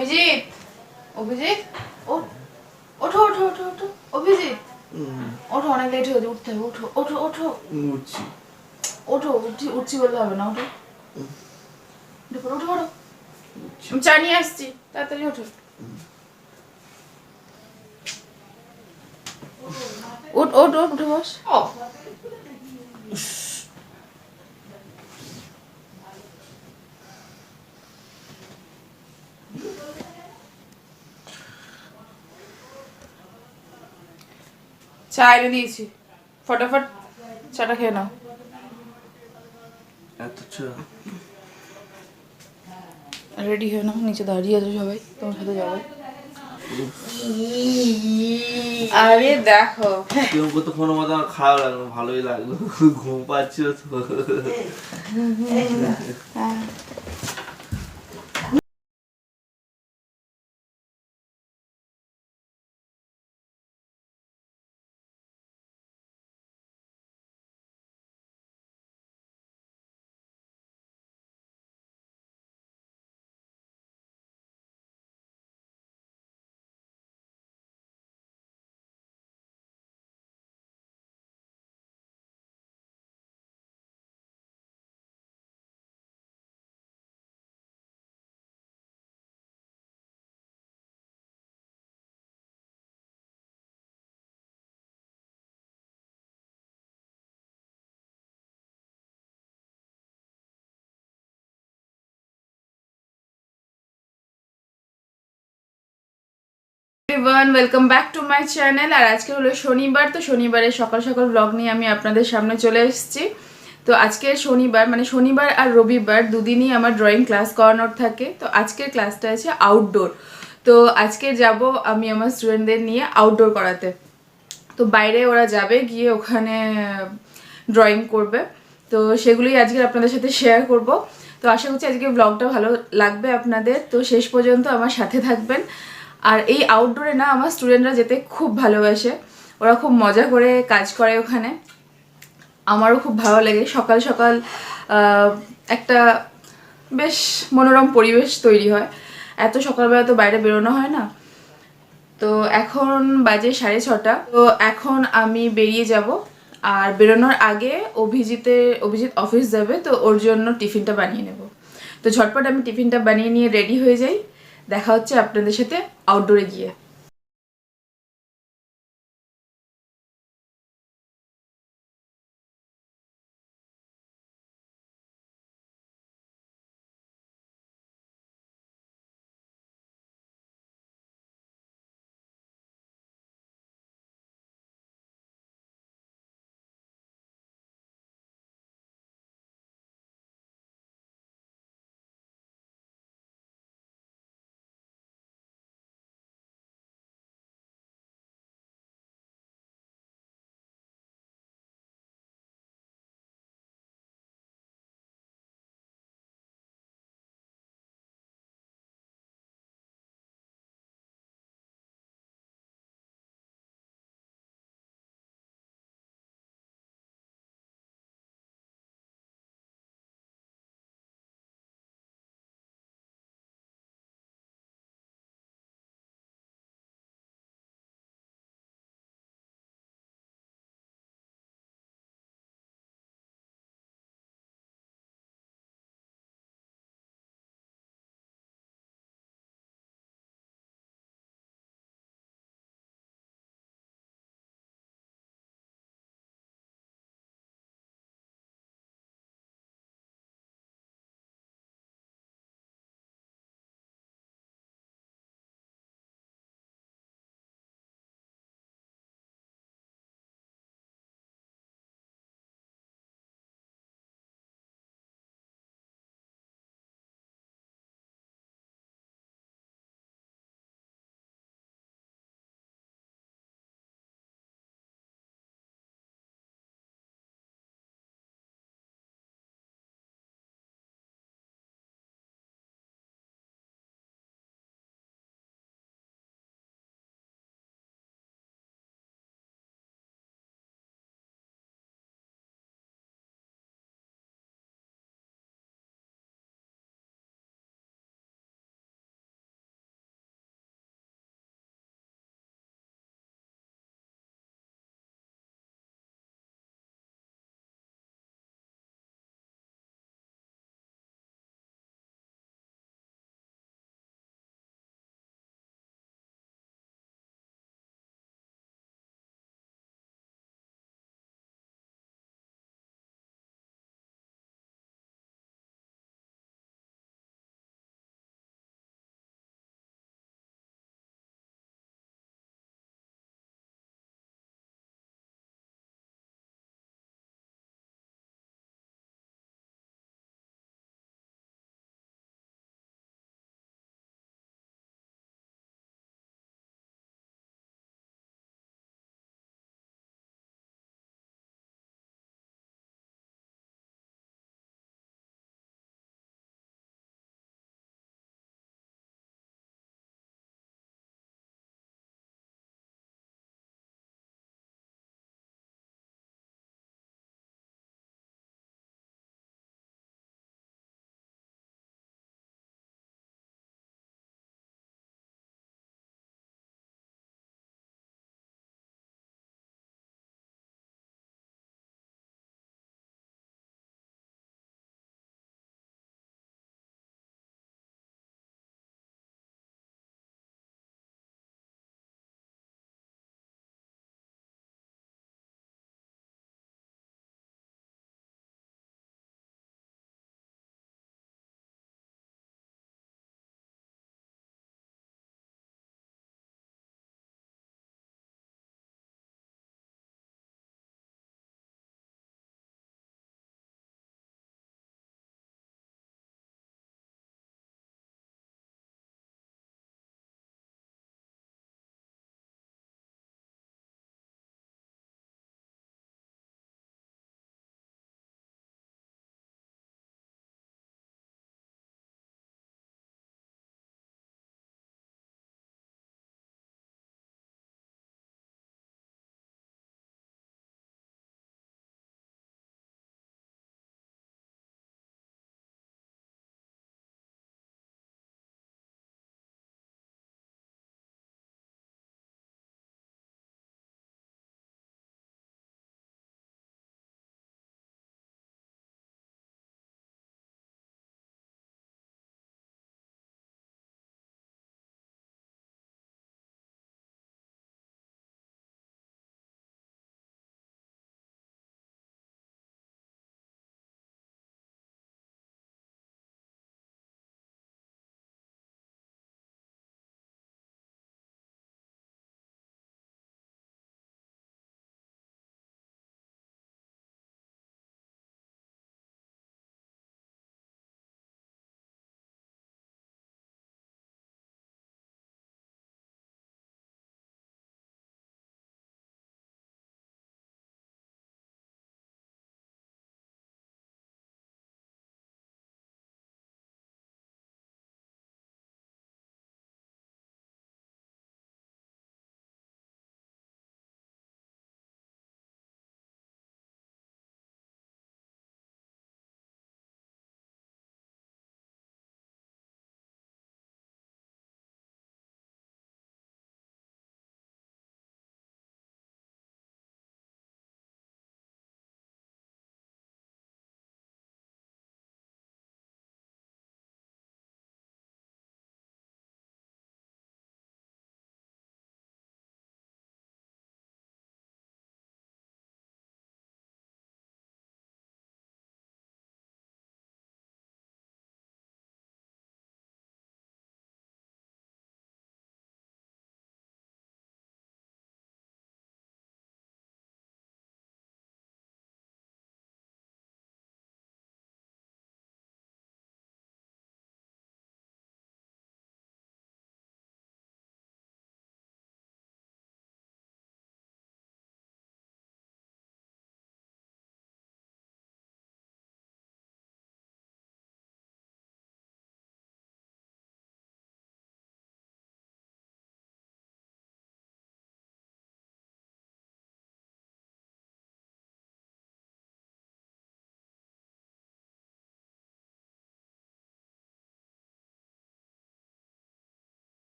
অভিজিৎ, অভিজিৎ, ওঠো ওঠো ওঠো ওঠো, অভিজিৎ ওঠো, অনেক লেট হয়ে গেছে, উঠতে হবে, ওঠো ওঠো ওঠো। উঠছি। ওঠো, উঠছি বললে হবে না, ওঠো ওঠো ওঠো ওঠো। আমি চা নিয়ে আসছি, তাড়াতাড়ি ওঠো। ওঠ ওঠ ওঠ, উঠে বস। চা এনে দিয়েছি, ফটাফট চাটা খেয়ে নাও। এত চা? রেডি হয়ে নাও, নিচে দাঁড়িয়ে আছে সবাই, তোমার সাথে যাবো। আরে দেখো, কেউ কতক্ষণ মতো আমার খাওয়া লাগলো, ভালোই লাগলো, ঘুম পাচ্ছিল তো। Everyone, welcome back to my channel. আর আজকে হলো শনিবার, তো শনিবারে সকাল সকাল ব্লগ নিয়ে আমি আপনাদের সামনে চলে এসেছি। তো আজকে শনিবার, মানে শনিবার আর রবিবার দুদিনই আমার ড্রয়িং ক্লাস করানোর থাকে। তো আজকের ক্লাসটা আছে আউটডোর। তো আজকে যাব আমি আমার স্টুডেন্টদের নিয়ে আউটডোর করাতে। তো বাইরে ওরা যাবে, গিয়ে ওখানে ড্রয়িং করবে। তো সেগুলোই আজকে আপনাদের সাথে শেয়ার করব। তো আশা করছি আজকে ব্লগটা ভালো লাগবে আপনাদের, তো শেষ পর্যন্ত আমার সাথে থাকবেন। আর এই আউটডোরে না আমার স্টুডেন্টরা যেতে খুব ভালোবাসে, ওরা খুব মজা করে কাজ করে ওখানে, আমারও খুব ভালো লাগে। সকাল সকাল একটা বেশ মনোরম পরিবেশ তৈরি হয়, এত সকালবেলা তো বাইরে বেরোনো হয় না। তো এখন বাজে 6:30। তো এখন আমি বেরিয়ে যাব, আর বেরোনোর আগে অভিজিৎ অফিস যাবে, তো ওর জন্য টিফিনটা বানিয়ে নেব। তো ঝটপট আমি টিফিনটা বানিয়ে নিয়ে রেডি হয়ে যাই। দেখা হচ্ছে আপনাদের সাথে আউটডোরে গিয়ে।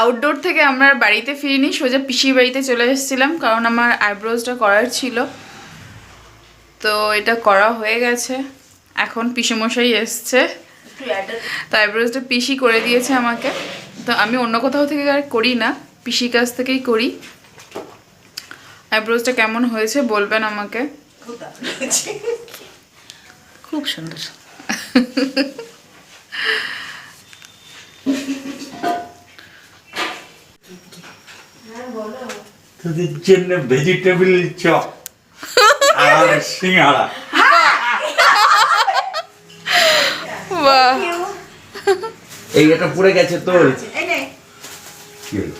আউটডোর থেকে আমরা আর বাড়িতে ফিরিনি, সোজা পিসির বাড়িতে চলে এসেছিলাম কারণ আমার আইব্রোজটা করার ছিল। তো এটা করা হয়ে গেছে, এখন পিসেমশাই এসছে, তো আইব্রোজটা পিসি করে দিয়েছে আমাকে। তো আমি অন্য কোথাও থেকে আর করি না, পিসির কাছ থেকেই করি। আইব্রোজটা কেমন হয়েছে বলবেন আমাকে। খুব সুন্দর। তোদের জন্য ভেজিটেবল চপ আর সিঙ্গাড়া। বাহ, এই এটা পড়ে গেছে তোর। কি হলো?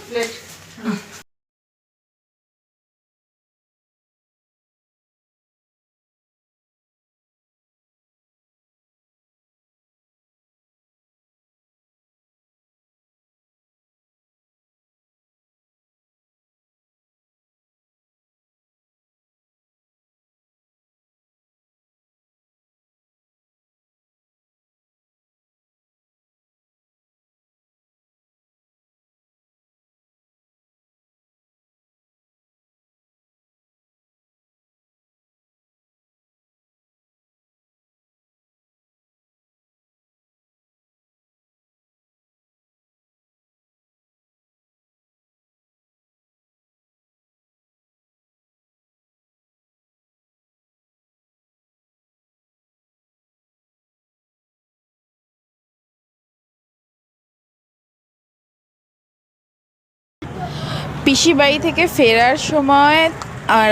পিসি বাড়ি থেকে ফেরার সময়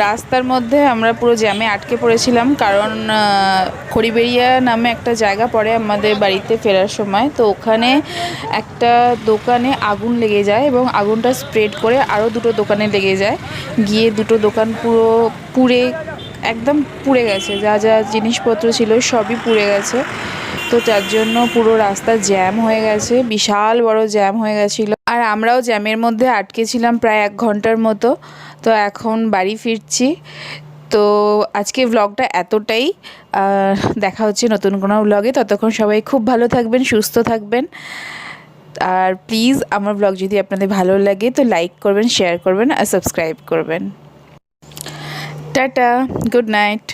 রাস্তার মধ্যে আমরা পুরো জ্যামে আটকে পড়েছিলাম, কারণ খড়িবেড়িয়া নামে একটা জায়গা পড়ে আমাদের বাড়িতে ফেরার সময়। তো ওখানে একটা দোকানে আগুন লেগে যায় এবং আগুনটা স্প্রেড করে আরও দুটো দোকানে লেগে যায়, গিয়ে দুটো দোকান পুরো পুড়ে একদম পুড়ে গেছে, যা যা জিনিসপত্র ছিল সবই পুড়ে গেছে। তো তার জন্য পুরো রাস্তা জ্যাম হয়ে গেছে, বিশাল বড় জ্যাম হয়ে গেছিলো, আর আমরাও জ্যামের মধ্যে আটকে ছিলাম প্রায় 1 ঘন্টার মতো। তো এখন বাড়ি ফিরছি। তো আজকে ব্লগটা এতটাই, দেখা হচ্ছে নতুন কোনো ব্লগে। ততক্ষণ সবাই খুব ভালো থাকবেন, সুস্থ থাকবেন, আর প্লিজ আমার ব্লগ যদি আপনাদের ভালো লাগে তো লাইক করবেন, শেয়ার করবেন আর সাবস্ক্রাইব করবেন। Tata, good night.